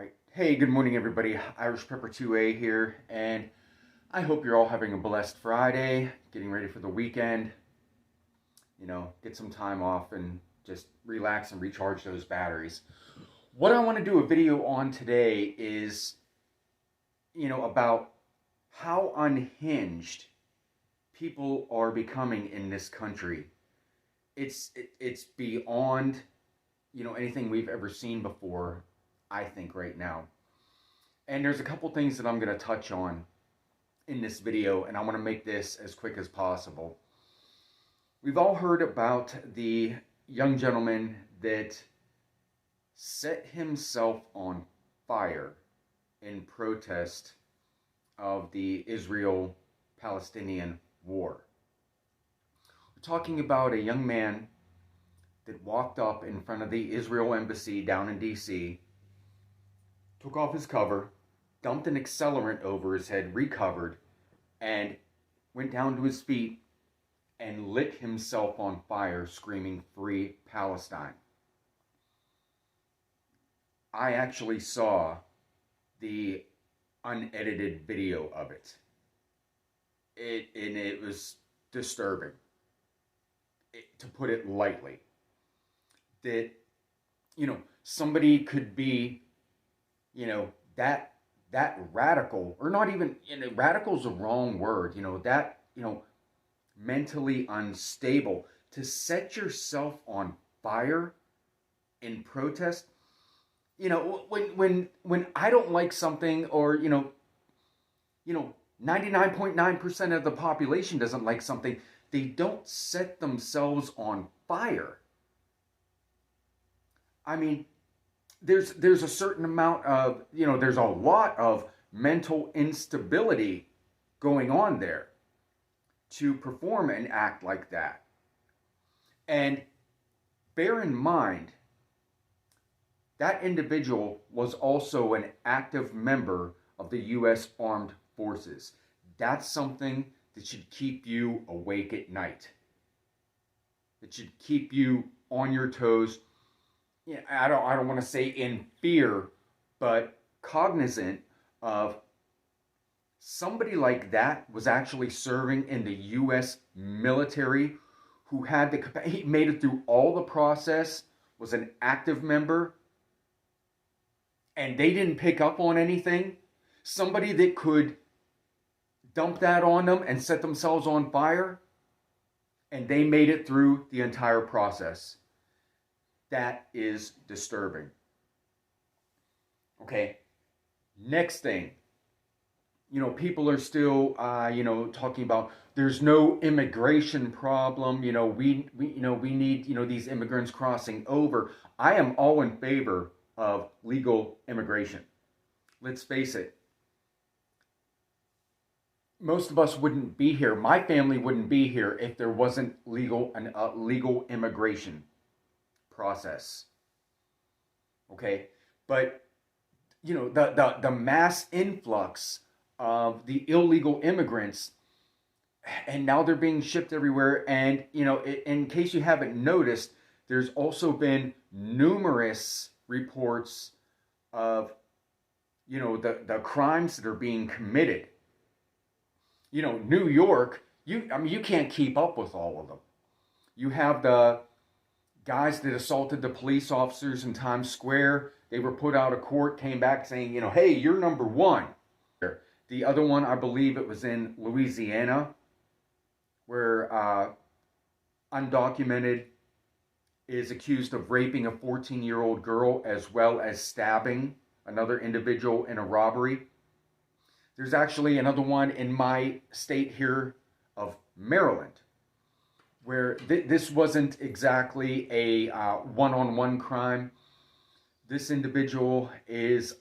Alright, hey, good morning everybody. Irish Pepper 2A here, and I hope you're all having a blessed Friday, getting ready for the weekend. Get some time off and just relax and recharge those batteries. What I want to do a video on today is, about how unhinged people are becoming in this country. It's beyond, anything we've ever seen before, I think, right now. And there's a couple things that I'm going to touch on in this video, and I want to make this as quick as possible. We've all heard about the young gentleman that set himself on fire in protest of the Israel-Palestinian war. We're talking about a young man that walked up in front of the Israel embassy down in D.C., took off his cover, dumped an accelerant over his head, recovered, and went down to his feet and lit himself on fire, screaming, "Free Palestine." I actually saw the unedited video of it. It was disturbing, to put it lightly. That, somebody could be, that radical, or not even, radical is the wrong word, mentally unstable, to set yourself on fire in protest. When I don't like something, or 99.9% of the population doesn't like something, they don't set themselves on fire. I mean, there's a certain amount of, there's a lot of mental instability going on there to perform an act like that. And bear in mind, that individual was also an active member of the U.S. Armed Forces. That's something that should keep you awake at night. It should keep you on your toes. I don't want to say in fear, but cognizant of somebody like that was actually serving in the U.S. military, who had he made it through all the process, was an active member, and they didn't pick up on anything. Somebody that could dump that on them and set themselves on fire, and they made it through the entire process. That is disturbing. Okay, next thing. People are still, talking about there's no immigration problem. We need, these immigrants crossing over. I am all in favor of legal immigration. Let's face it. Most of us wouldn't be here. My family wouldn't be here if there wasn't legal immigration process. Okay, but the mass influx of the illegal immigrants, and now they're being shipped everywhere. And in case you haven't noticed, there's also been numerous reports of the crimes that are being committed. New York, you can't keep up with all of them. You have the guys that assaulted the police officers in Times Square. They were put out of court, came back saying, hey, you're number one. The other one, I believe it was in Louisiana, where undocumented is accused of raping a 14-year-old girl, as well as stabbing another individual in a robbery. There's actually another one in my state here of Maryland, where this wasn't exactly a one-on-one crime. This individual is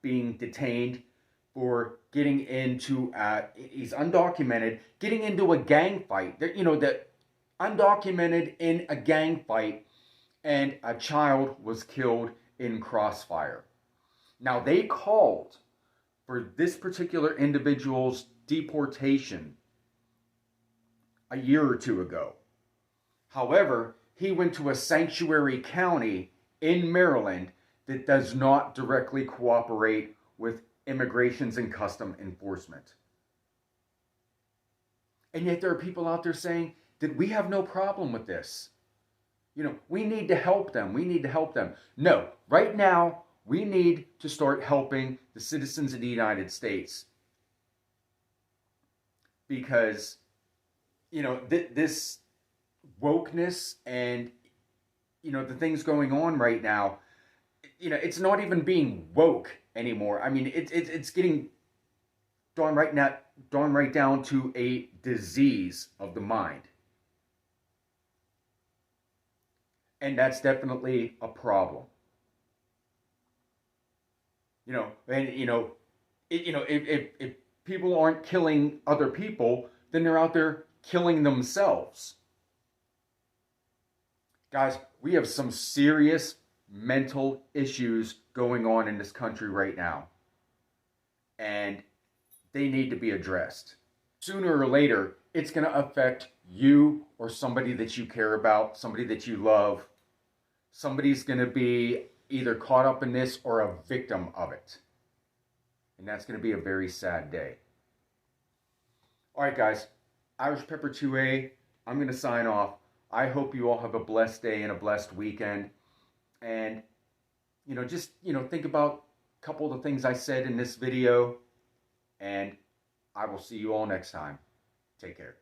being detained for getting into, he's undocumented, getting into a gang fight. That undocumented in a gang fight, and a child was killed in crossfire. Now, they called for this particular individual's deportation a year or two ago. However, he went to a sanctuary county in Maryland that does not directly cooperate with immigrations and custom enforcement. And yet there are people out there saying that we have no problem with this. You know, we need to help them. We need to help them. No, right now, we need to start helping the citizens of the United States. Because, you know, this wokeness and, you know, the things going on right now, you know, it's not even being woke anymore. I mean, it's getting drawn right down to a disease of the mind. And that's definitely a problem. You know, and if people aren't killing other people, then they're out there killing themselves. Guys, we have some serious mental issues going on in this country right now. And they need to be addressed. Sooner or later, it's going to affect you or somebody that you care about, somebody that you love. Somebody's going to be either caught up in this or a victim of it. And that's going to be a very sad day. All right, guys. Irish Pepper 2A, I'm going to sign off. I hope you all have a blessed day and a blessed weekend. And, you know, just, you know, think about a couple of the things I said in this video. And I will see you all next time. Take care.